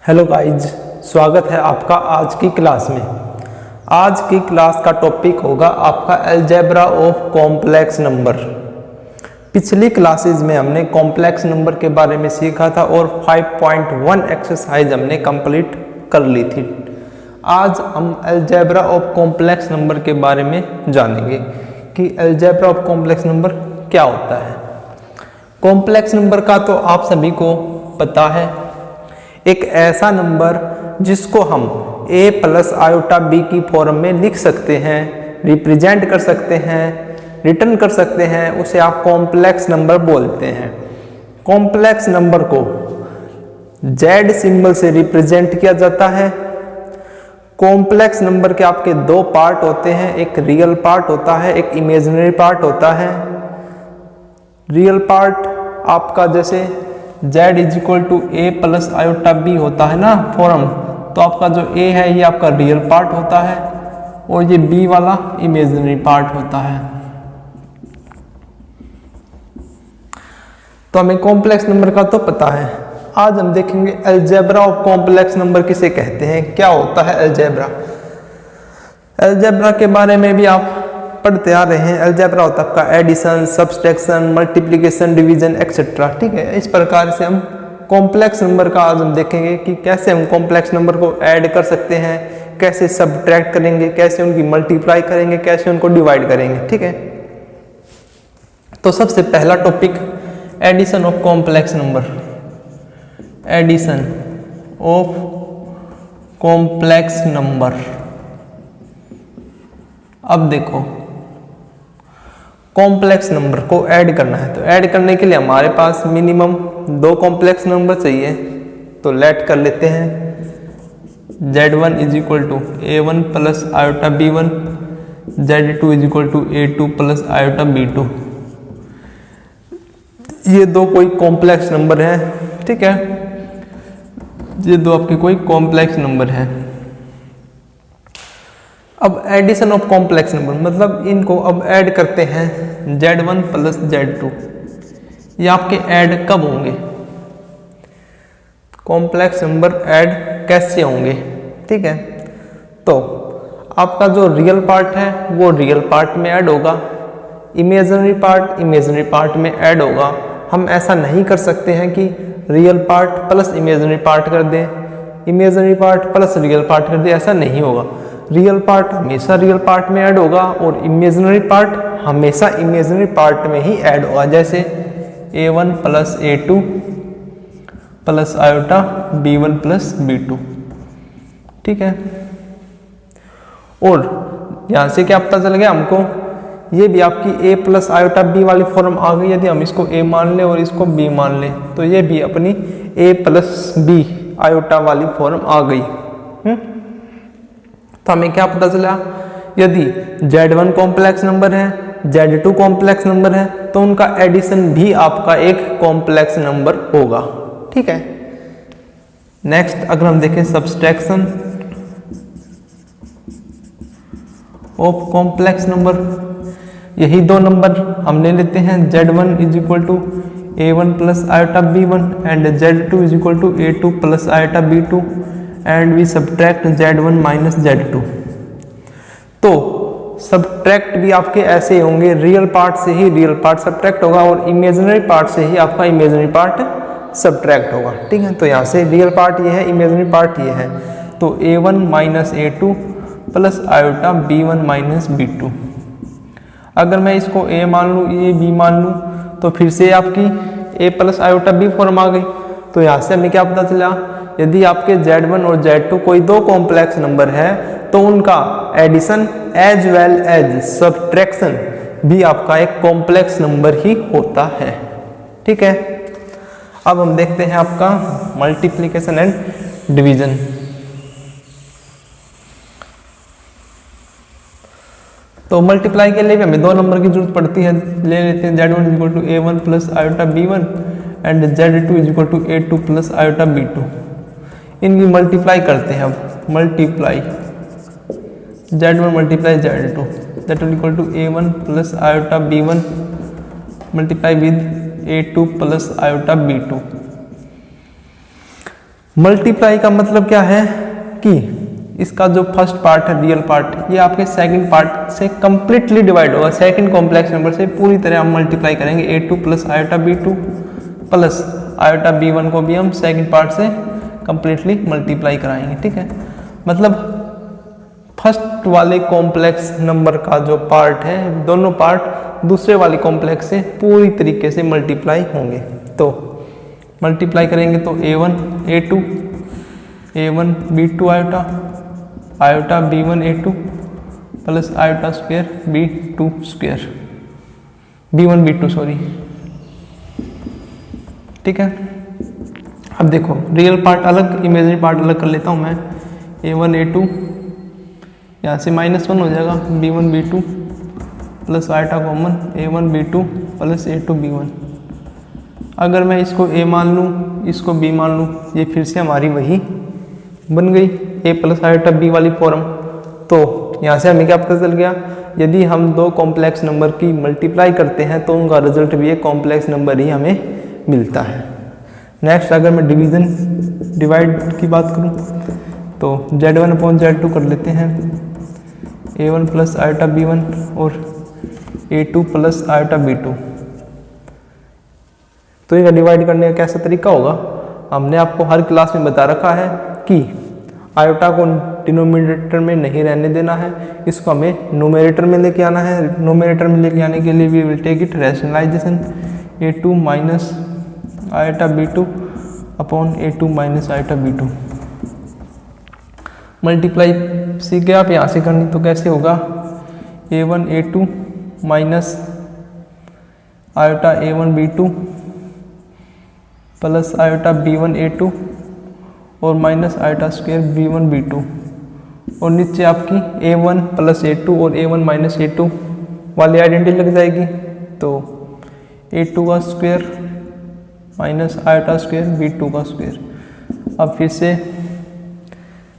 Hello guys, स्वागत है आपका आज की क्लास में। आज की क्लास का टॉपिक होगा आपका अलजेब्रा ऑफ कॉम्प्लेक्स नंबर। पिछली क्लासेस में हमने कॉम्प्लेक्स नंबर के बारे में सीखा था और 5.1 एक्सरसाइज हमने कंप्लीट कर ली थी। आज हम अलजेब्रा ऑफ कॉम्प्लेक्स नंबर के बारे में जानेंगे कि अलजेब्रा ऑफ कॉम्प्लेक्स नंबर क्या होता है। कॉम्प्लेक्स नंबर का तो आप सभी को पता है, एक ऐसा नंबर जिसको हम a प्लस आयोटा b की फॉर्म में लिख सकते हैं, रिप्रेजेंट कर सकते हैं, रिटर्न कर सकते हैं, उसे आप कॉम्प्लेक्स नंबर बोलते हैं। कॉम्प्लेक्स नंबर को z सिंबल से रिप्रेजेंट किया जाता है। कॉम्प्लेक्स नंबर के आपके दो पार्ट होते हैं, एक रियल पार्ट होता है, एक इमेजिनरी पार्ट होता है। रियल पार्ट आपका जैसे z is equal to a plus iota b होता है ना फॉर्म, तो आपका जो a है ये आपका रियल पार्ट होता है और ये b वाला इमेजिनरी पार्ट होता है। तो हमें कॉम्प्लेक्स नंबर का तो पता है। आज हम देखेंगे अलजेब्रा ऑफ कॉम्प्लेक्स नंबर किसे कहते हैं, क्या होता है अलजेब्रा। अलजेब्रा के बारे में भी आप पढ़ते आ रहे हैं। अलजेब्रा होता है आपका addition, subtraction, multiplication, division etcetera. ठीक है, इस प्रकार से हम कॉम्प्लेक्स नंबर का आज हम देखेंगे कि कैसे हम कॉम्प्लेक्स नंबर को ऐड कर सकते हैं, कैसे सब्ट्रैक्ट करेंगे, कैसे उनकी मल्टीप्लाई करेंगे, कैसे उनको डिवाइड करेंगे। ठीक है, तो सबसे पहला topic addition of complex number. Addition of complex number. अब देखो, कॉम्प्लेक्स नंबर को ऐड करना है, तो ऐड करने के लिए हमारे पास मिनिमम दो कॉम्प्लेक्स नंबर चाहिए। तो लेट कर लेते हैं z1 is equal to a1 plus iota b1, z2 is equal to a2 plus iota b2। ये दो कोई कॉम्प्लेक्स नंबर है। ठीक है, ये दो आपके कोई कॉम्प्लेक्स नंबर है। अब एडिशन ऑफ कॉम्प्लेक्स नंबर मतलब इनको अब ऐड करते हैं z1 प्लस z2। ये आपके ऐड कब होंगे, कॉम्प्लेक्स नंबर ऐड कैसे होंगे। ठीक है, तो आपका जो रियल पार्ट है वो रियल पार्ट में ऐड होगा, इमेजिनरी पार्ट इमेजिनरी पार्ट में ऐड होगा। हम ऐसा नहीं कर सकते हैं कि real part plus imaginary part कर दें, imaginary part plus real part कर दें, ऐसा नहीं होगा। रियल पार्ट हमेशा रियल पार्ट में ऐड होगा और इमेजिनरी पार्ट हमेशा इमेजिनरी पार्ट में ही ऐड होगा। जैसे a1 plus a2 plus iota b1 plus b2। ठीक है, और यहाँ से क्या पता चल गया हमको, ये भी आपकी a प्लस आयोटा b वाली फॉर्म आ गई। यदि हम इसको a मान लें और इसको b मान लें तो ये भी अपनी a प्लस b आयोटा वाली फॉर्म आ गई। तो हमें क्या पता चला, यदि z1 कॉम्प्लेक्स नंबर है, z2 कॉम्प्लेक्स नंबर है, तो उनका एडिशन भी आपका एक कॉम्प्लेक्स नंबर होगा। ठीक है, नेक्स्ट अगर हम देखें सब्सट्रैक्शन ऑफ कॉम्प्लेक्स नंबर, यही दो नंबर हम ले लेते हैं z1 is equal to a1 plus iota b1 and z2 is equal to a2 plus iota b2 and we subtract z1 minus z2। तो सब्ट्रैक्ट भी आपके ऐसे होंगे, रियल पार्ट से ही रियल पार्ट सब्ट्रैक्ट होगा और इमेजिनरी पार्ट से ही आपका इमेजिनरी पार्ट सब्ट्रैक्ट होगा। ठीक है, तो यहाँ से रियल पार्ट ये है, इमेजिनरी पार्ट ये है। तो a1 minus a2 plus iota b1 minus b2। अगर मैं इसको a मान लूँ, ये b मान लूँ, तो फिर से आपकी a plus iota b form आ गई। तो यहाँ से हमें क्या पता चला, यदि आपके z1 और z2 कोई दो कॉम्प्लेक्स नंबर है तो उनका addition as well as subtraction भी आपका एक कॉम्प्लेक्स नंबर ही होता है। ठीक है, अब हम देखते हैं आपका मल्टीप्लिकेशन एंड डिवीजन। तो मल्टीप्लाई के लिए भी हमें दो नंबर की जरूरत पड़ती है। ले लेते हैं z1 is equal to a1 plus iota b1 and z2 is equal to a2 plus iota b2। इनकी मल्टीप्लाई करते हैं। अब multiply z1 multiply z2, that is equal to a1 plus iota b1 multiply with a2 plus iota b2। Multiply का मतलब क्या है कि इसका जो फर्स्ट पार्ट है रियल पार्ट, ये आपके सेकंड पार्ट से कंप्लीटली डिवाइड होगा। सेकंड कॉम्प्लेक्स नंबर से पूरी तरह हम मल्टीप्लाई करेंगे। a2 plus iota b2 plus iota b1 को भी हम सेकंड पार्ट से कंप्लीटली मल्टीप्लाई कराएंगे। ठीक है, मतलब फर्स्ट वाले कॉम्प्लेक्स नंबर का जो पार्ट है, दोनों पार्ट दूसरे वाले कॉम्प्लेक्स से पूरी तरीके से मल्टीप्लाई होंगे। तो मल्टीप्लाई करेंगे तो a1 a2 a1 b2 iota iota b1 a2 plus iota square b2 square b1 b2 sorry. ठीक है, अब देखो रियल पार्ट अलग, इमेजिनरी पार्ट अलग कर लेता हूँ मैं। a1 a2 यहाँ से -1 हो जाएगा, b1 b2 plus iota common a1 b2 plus a2 b1। अगर मैं इसको a मान लूँ, इसको b मान लूँ, ये फिर से हमारी वही बन गई a प्लस आयोटा b वाली फॉर्म। तो यहाँ से हमें क्या पता चल गया, यदि हम दो कॉम्प्लेक्स नंबर की मल्टीप्लाई करते हैं तो उनका रिजल्ट भी एक कॉम्प्लेक्स नंबर ही हमें मिलता है। नेक्स्ट अगर मैं डिवाइड की बात करूँ तो z1 अपॉन z2 कर लेते हैं, a1 प्लस आयोटा b1 और a2 प्लस आयोटा b2। तो इनका डिवाइड करने का कैसा तरीका होगा, हमने आपको हर क्लास में बता रखा है कि आयोटा को डिनोमिनेटर में नहीं रहने देना है, इसको हमें न्यूमरेटर में लेके आना है। न्यूमरेटर में लेके आने के लिए we will take it rationalization, a2 minus iota b2 upon a2 minus iota b2। Multiply सीख गए आप यहाँ से करनी, तो कैसे होगा, a1 a2 minus iota a1 b2 plus iota b1 a2 और minus iota square b1 b2, और नीचे आपकी a1 प्लस a2 और a1 माइनस a2 वाली आइडेंटिटी लग जाएगी। तो a2 का square minus iota square b2 का स्क्वायर। अब फिर से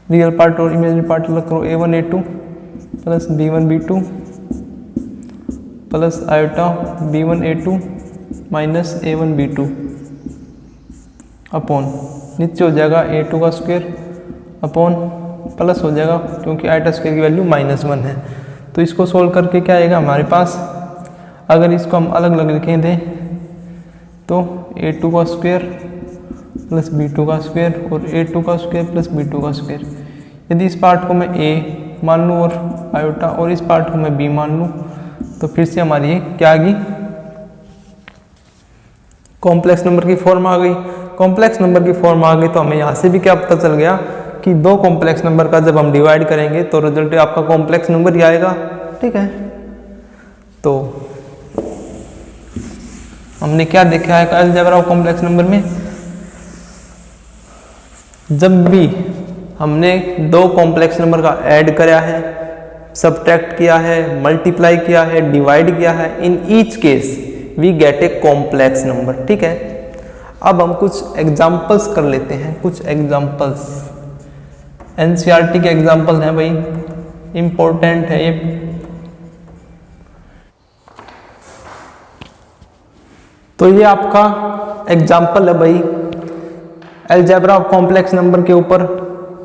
रियल पार्ट और इमेजिनरी पार्ट अलग करो, a1 a2 plus b1 b2 plus iota b1 a2 minus a1 b2 upon नीचे हो जाएगा a2 का स्क्वायर अपॉन प्लस हो जाएगा क्योंकि आयोटा स्क्वायर की वैल्यू -1 है। तो इसको सोल्व करके क्या आएगा हमारे पास, अगर इसको हम अलग अलग लिखें दें तो a2 का स्क्वायर प्लस b2 का स्क्वायर और a2 का स्क्वायर प्लस b2 का स्क्वायर। यदि इस पार्ट को मैं a मान लूँ और आयोटा, और इस पार्ट को मैं b मान लूँ, तो फिर से हमारी ये क्या आ गई, कॉम्प्लेक्स नंबर की फॉर्म आ गई। कॉम्प्लेक्स नंबर की फॉर्म आ गई तो हमें यहाँ से भी क्या पता चल गया कि दो कॉम्प्लेक्स नंबर का जब हम डिवाइड करेंगे तो रिजल्ट आपका कॉम्प्लेक्स नंबर ही आएगा। ठीक है, तो हमने क्या देखा है अलजेब्रा ऑफ कॉम्प्लेक्स नंबर में, जब भी हमने दो कॉम्प्लेक्स नंबर का ऐड कराया है, सब्ट्रैक्ट किया है, मल्टीप्लाई किया है, डिवाइड किया है, in each case we get a complex number. ठीक है, अब हम कुछ एग्जाम्पल्स कर लेते हैं, कुछ एग्जाम्पल्स एनसीईआरटी के एग्जाम्पल हैं भाई, इंपॉर्टेंट है ये। तो ये आपका एग्जाम्पल है भाई अलजेब्रा ऑफ कॉम्प्लेक्स नंबर के ऊपर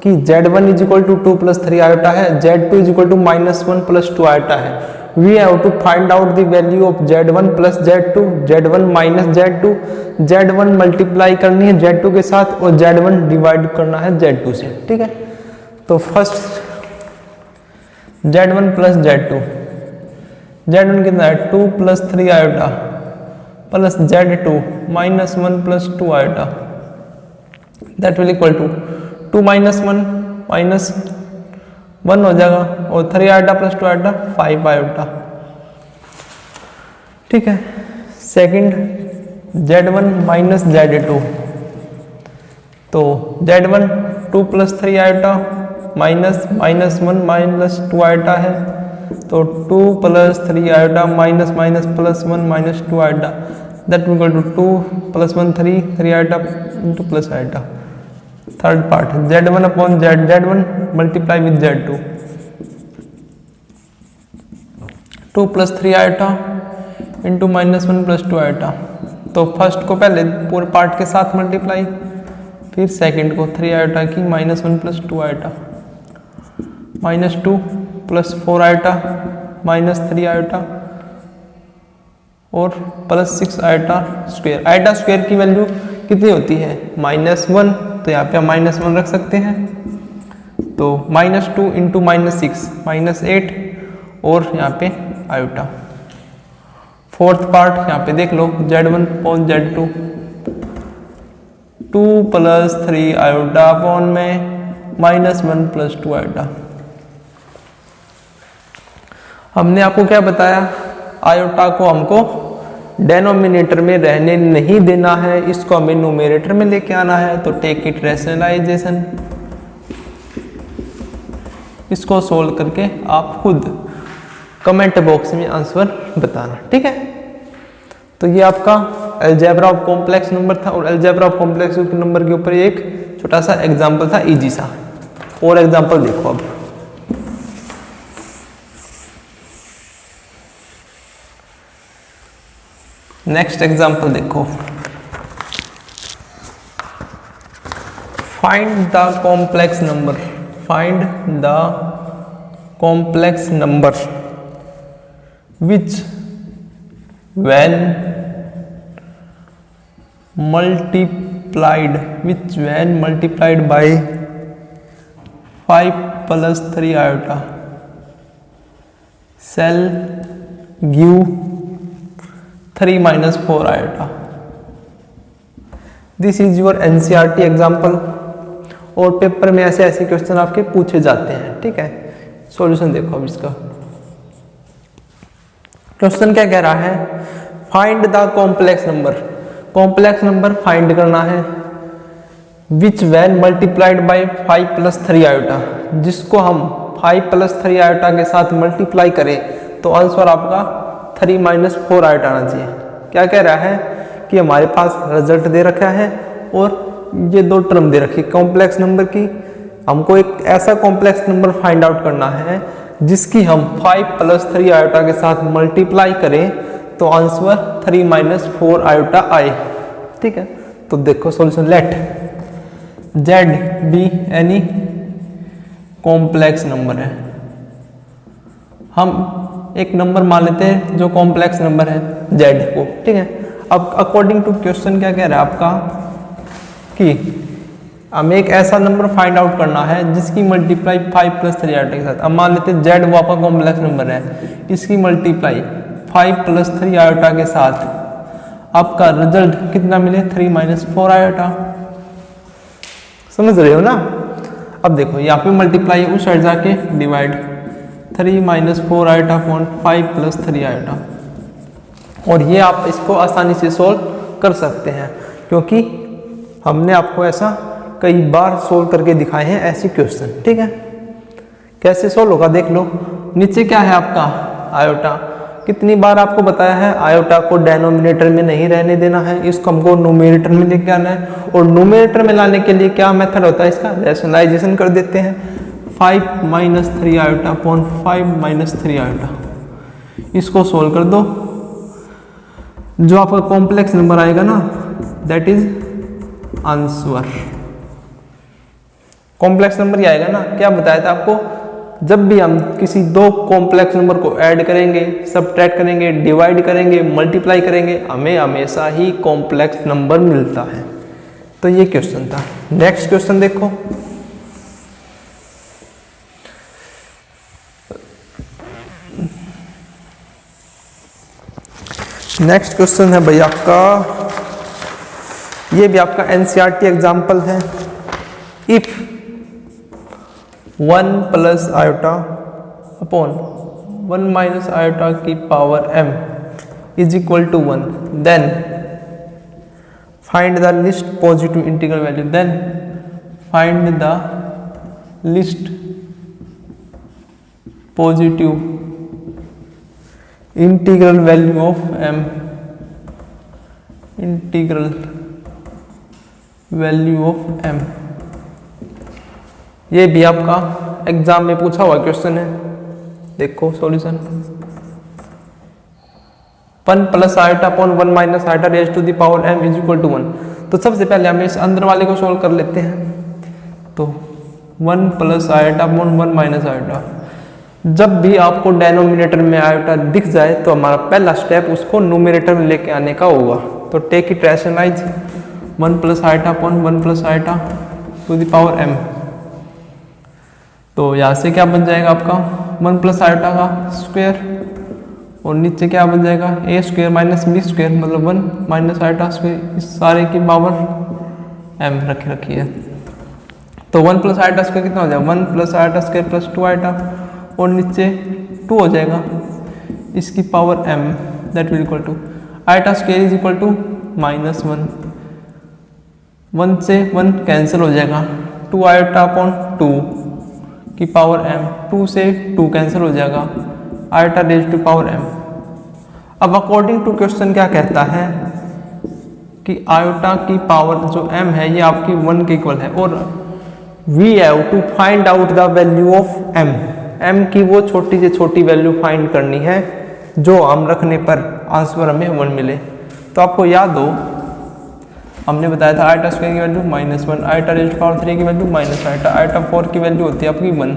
कि z1 is equal to 2 plus 3 iota है, z2 is equal to -1 plus 2 iota है। We have to find out the value of z1 plus z2, z1 minus z2, z1 multiply करनी है z2 के साथ और z1 डिवाइड करना है z2 से। ठीक है, तो first z1 plus z2, z1 कितना है 2 plus 3 iota plus z2 -1 plus 2 iota, that will equal to 2 minus 1 minus 1 हो जाएगा और 3 आयोटा प्लस 2 आयोटा 5 आयोटा। ठीक है, सेकंड z1 माइनस z2, तो z1 2 plus 3 iota minus -1 minus 2 iota है, तो 2 plus 3 iota minus minus plus 1 minus 2 iota, that will equal to 2 plus 1 3 iota into plus iota. Third part z1 upon z1 multiply with z2, 2 plus 3 iota into -1 plus 2 iota. तो first को पहले पूरे part के साथ multiply, फिर second को 3 iota की -1 + 2 iota, -2 + 4 iota, -3 iota और +6 आयोटा स्क्वायर। आयोटा स्क्वायर की वैल्यू कितनी होती है? -1, तो यहाँ पे हम -1 रख सकते हैं। तो -2 × -6 -8 और यहाँ पे आयोटा। फोर्थ पार्ट यहाँ पे देख लो, Z1 upon Z2, 2 + 3 iota upon में -1 + 2 आयोटा। हमने आपको क्या बताया? आयोटा को हमको डेनोमिनेटर में रहने नहीं देना है, इसको हमें न्यूमरेटर में लेके आना है। तो टेक इट रैशनलाइजेशन, इसको सोल्व करके आप खुद कमेंट बॉक्स में आंसर बताना, ठीक है। तो ये आपका अलजेब्रा ऑफ कॉम्प्लेक्स नंबर था और अलजेब्रा ऑफ कॉम्प्लेक्स नंबर के ऊपर एक छोटा सा एग्जांपल था, इजी सा। और एग्जांपल देखो अब। नेक्स्ट एग्जांपल देखो, find the complex number, find the complex number which when multiplied by 5 + 3 iota shall give 3 - 4 iota। This is your NCERT example और पेपर में ऐसे ऐसे क्वेश्चन आपके पूछे जाते हैं, ठीक है। सॉल्यूशन देखो अब इसका। क्वेश्चन क्या कह रहा है? Find the complex number, complex number find करना है which when multiplied by 5 + 3 iota, जिसको हम 5 + 3 आयोटा के साथ मल्टीप्लाई करें तो आंसर आपका 3 - 4 आयोटा आना चाहिए। क्या कह रहा है कि हमारे पास रिजल्ट दे रखा है और ये दो टर्म दे रखी कॉम्प्लेक्स नंबर की। हमको एक ऐसा कॉम्प्लेक्स नंबर फाइंड आउट करना है जिसकी हम 5 + 3 आयोटा के साथ मल्टीप्लाई करें तो आंसर 3 - 4 आयोटा आए, ठीक है। तो देखो solution, let Z be any complex number है। हम एक नंबर मान लेते हैं जो कॉम्प्लेक्स नंबर है Z को, ठीक है। अब अकॉर्डिंग टू क्वेश्चन क्या कह रहा है आपका कि हमें एक ऐसा नंबर फाइंड आउट करना है जिसकी मल्टीप्लाई 5 + 3 आयोटा के साथ। अब मान लेते हैं Z वो आपका कॉम्प्लेक्स नंबर है, इसकी मल्टीप्लाई 5 + 3 आयोटा के साथ आपका रिजल्ट कितना मिले? 3 - 4 आयोटा। समझ रहे हो ना? अब देखो यहाँ पे मल्टीप्लाई उस साइड जाके डिवाइड 3 - 4 आयोटा अपॉन 5 + 3 आयोटा। और ये आप इसको आसानी से सोल्व कर सकते हैं क्योंकि हमने आपको ऐसा कई बार सोल्व करके दिखाए हैं ऐसे क्वेश्चन, ठीक है। कैसे सोल्व होगा देख लो। नीचे क्या है आपका? आयोटा। कितनी बार आपको बताया है आयोटा को डेनोमिनेटर में नहीं रहने देना है, इसको हमको न्यूमरेटर में लेके आना है। और न्यूमरेटर में लाने के लिए क्या मेथड होता है इसका? रैशनलाइजेशन कर देते हैं। 5 - 3 आयोटा अपॉन 5 - 3 आयोटा, इसको सोल्व कर दो। जो आपका कॉम्प्लेक्स नंबर आएगा ना, that is answer. Complex number ही आएगा ना। क्या बताया था आपको? जब भी हम किसी दो कॉम्प्लेक्स नंबर को ऐड करेंगे, सबट्रैक्ट करेंगे, डिवाइड करेंगे, मल्टीप्लाई करेंगे, हमें हमेशा ही कॉम्प्लेक्स नंबर मिलता है। तो ये क्वेश्चन था। नेक्स्ट क्वेश्चन देखो, नेक्स्ट क्वेश्चन है भाई आपका, ये भी आपका NCERT एग्जाम्पल है। इफ 1 + आयोटा अपॉन 1 - आयोटा की power m is equal to 1, then find the least positive integral value, then find the least positive integral value of m, integral value of m। ये भी आपका exam में पूछा हुआ question है। देखो solution, 1 + iota upon 1 - iota raise to the power m is equal to 1। तो सबसे पहले हम इस अंदर वाले को सोल्व कर लेते हैं। तो 1 plus iota upon 1 minus iota. जब भी आपको डेनोमिनेटर में आयोटा दिख जाए तो हमारा पहला स्टेप उसको न्यूमरेटर में लेके आने का होगा। तो take it rationalize 1 plus iota upon 1 plus iota to the power m। तो यहाँ से क्या बन जाएगा आपका 1 प्लस आयोटा का स्क्वायर और नीचे क्या बन जाएगा a square minus b square मतलब 1 माइनस आयोटा स्क्वायर, इस सारे की पावर m रखी है। तो 1 प्लस आयोटा स्क्वायर कितना हो जाएगा 1 plus iota square plus 2 iota और नीचे 2 हो जाएगा इसकी power m that will equal to iota square is equal to minus 1 से 1 कैंसिल हो जाएगा 2 आयोटा अपॉन 2 की पावर m, 2 से 2 कैंसिल हो जाएगा iota raise to power m। अब अकॉर्डिंग टू क्वेश्चन क्या कहता है कि आयोटा की पावर जो m है ये आपकी 1 के इक्वल है और we have to find out the value of m। m की वो छोटी से छोटी वैल्यू फाइंड करनी है जो हम रखने पर आंसर हमें 1 मिले। तो आपको याद हो हमने बताया था आयोटा स्क्वायर की value -1, iota raise to power 3 की वैल्यू माइनस आयोटा, आयोटा 4 की वैल्यू होती है आपकी 1।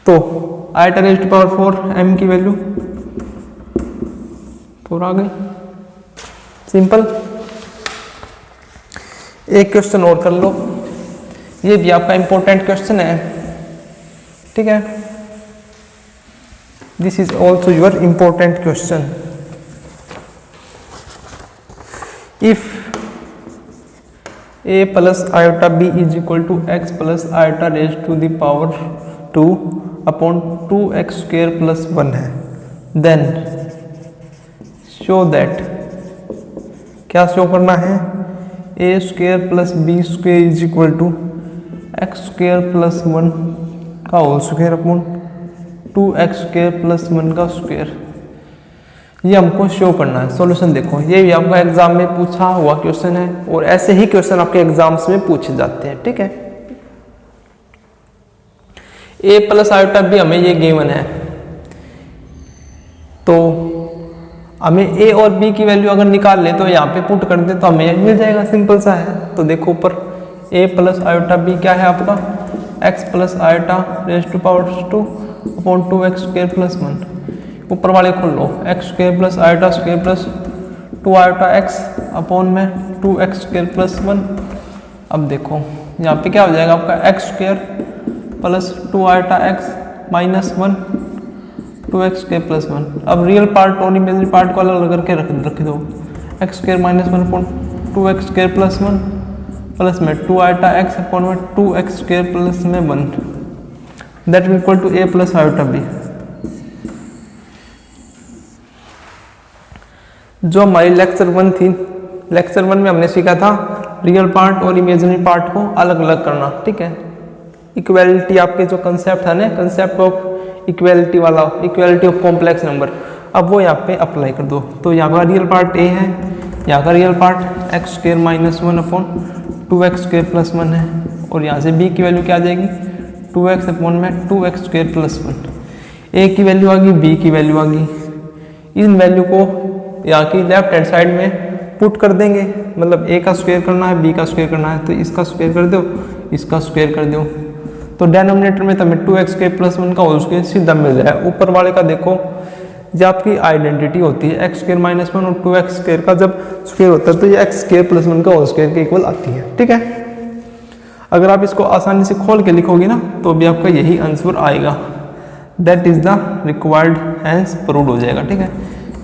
तो iota raise to power 4 m की वैल्यू 4 आ गई। सिंपल। एक क्वेश्चन और कर लो, ये भी आपका इंपॉर्टेंट क्वेश्चन है, ठीक है। This is also your important question. If a plus iota b is equal to x plus iota raise to the power 2 upon 2x square plus 1 है, देन शो दैट, क्या शो करना है, a square plus b square is equal to x square plus 1 का whole square upon 2x square plus 1 का square, ये हमको show करना है। सॉल्यूशन देखो, ये भी आपका एग्जाम में पूछा हुआ क्वेश्चन है और ऐसे ही क्वेश्चन आपके एग्जाम्स में पूछे जाते हैं, ठीक है। a प्लस आयोटा b हमें ये गिवन है, तो हमें a और b की वैल्यू अगर निकाल ले तो यहाँ पे पुट कर दे तो हमें मिल जाएगा, सिंपल सा है। तो देखो ऊपर a प्लस आयोटा b क्या है आपका x plus iota raise to power 2 upon 2x square plus 1, ऊपर वाले खोल लो x square plus iota square plus 2 iota x upon में 2x स्क्वायर प्लस 1। अब देखो यहाँ पे क्या हो जाएगा आपका x square plus 2 iota x minus 1 2x square plus 1। अब रियल पार्ट और इमेजिनरी पार्ट को अलग करके रख दो, x square minus 1 upon 2x square plus 1 plus में 2 आयोटा x अपॉन में 2x स्क्वायर प्लस में 1 that will equal to a plus iota b। जो हमारी लेक्चर 1 थी, लेक्चर 1 में हमने सीखा था रियल पार्ट और इमेजिनरी पार्ट को अलग अलग करना, ठीक है। इक्वालिटी आपके जो कंसेप्ट था ना, कंसेप्ट ऑफ इक्वालिटी वाला, इक्वालिटी ऑफ कॉम्प्लेक्स नंबर, अब वो यहाँ पे अप्लाई कर दो। तो यहाँ का रियल पार्ट a है, यहाँ का real part x square minus 1 upon 2x square plus 1 है और यहाँ से b की वैल्यू क्या आ जाएगी 2x अपॉन में 2x स्क्वायर प्लस 1। a की वैल्यू आ गई, b की वैल्यू आ गई, इन वैल्यू को यहाँ की लेफ्ट हैंड साइड में पुट कर देंगे, मतलब a का स्क्वायर करना है, b का स्क्वायर करना है, तो इसका स्क्वायर कर दो, इसका स्क्वायर कर दो, तो डेनोमिनेटर में तुम्हें 2x स्क्वायर प्लस 1 का होल स्क्वायर सीधा मिल जाए। ऊपर वाले का देखो, जब आपकी आइडेंटिटी होती है x स्क्वायर माइनस 1 और 2x स्क्वायर का जब स्क्वायर होता है तो ये x स्क्वायर प्लस 1 का होल स्क्वायर के इक्वल आती है, ठीक है। अगर आप इसको आसानी से खोल के लिखोगे ना तो भी आपका यही आंसर आएगा, that is the required hence proved हो जाएगा, ठीक है।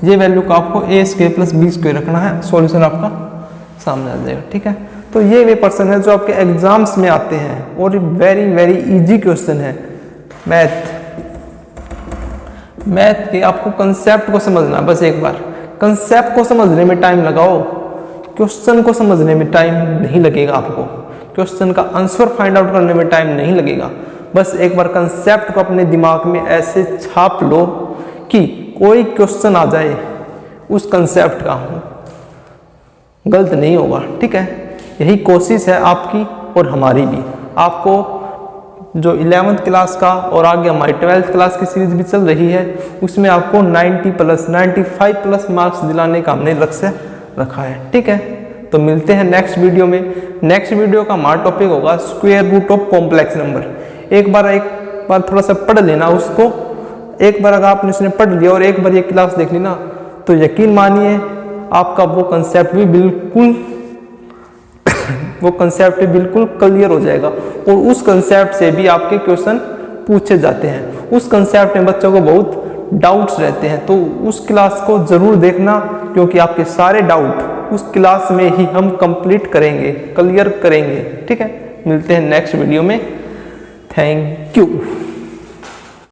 ये वैल्यू का आपको a square plus b square रखना है, सॉल्यूशन आपका सामने आ जाएगा, ठीक है। तो ये वे पर्सन है जो आपके एग्जाम्स में आते हैं और वेरी वेरी इजी क्वेश्चन है। मैथ के आपको कंसेप्ट को समझना, बस एक बार कंसेप्ट को समझने में टाइम लगाओ, क्वेश्चन को समझने में टाइम नहीं लगेगा आपको, क्वेश्चन का आंसर फाइंड आउट करने में टाइम नहीं लगेगा। बस एक बार कंसेप्ट को अपने दिमाग में ऐसे छाप लो कि कोई क्वेश्चन आ जाए उस कंसेप्ट का गलत नहीं होगा, ठीक है। यही कोशिश है आपकी और हमारी भी। आपको जो 11th क्लास का और आगे हमारी 12th क्लास की सीरीज भी चल रही है उसमें आपको 90 प्लस 95 प्लस मार्क्स दिलाने का हमने लक्ष्य रखा है। ठीक है, तो मिलते हैं नेक्स्ट वीडियो में। नेक्स्ट वीडियो का हमारा टॉपिक होगा square root of complex number. एक बार थोड़ा सा पढ़ लेना उसको। एक बार अगर आपने उसने पढ़ लिया और एक बार ये क्लास देख ली ना, तो यकीन मानिए आपका वो कंसेप्ट भी बिल्कुल क्लियर हो जाएगा और उस कंसेप्ट से भी आपके क्वेश्चन पूछे जाते हैं। उस कंसेप्ट में बच्चों को बहुत डाउट्स रहते हैं, तो उस क्लास को जरूर देखना, क्योंकि आपके सारे डाउट उस क्लास में ही हम कंप्लीट करेंगे, क्लियर करेंगे। ठीक है, मिलते हैं नेक्स्ट वीडियो में। Thank you.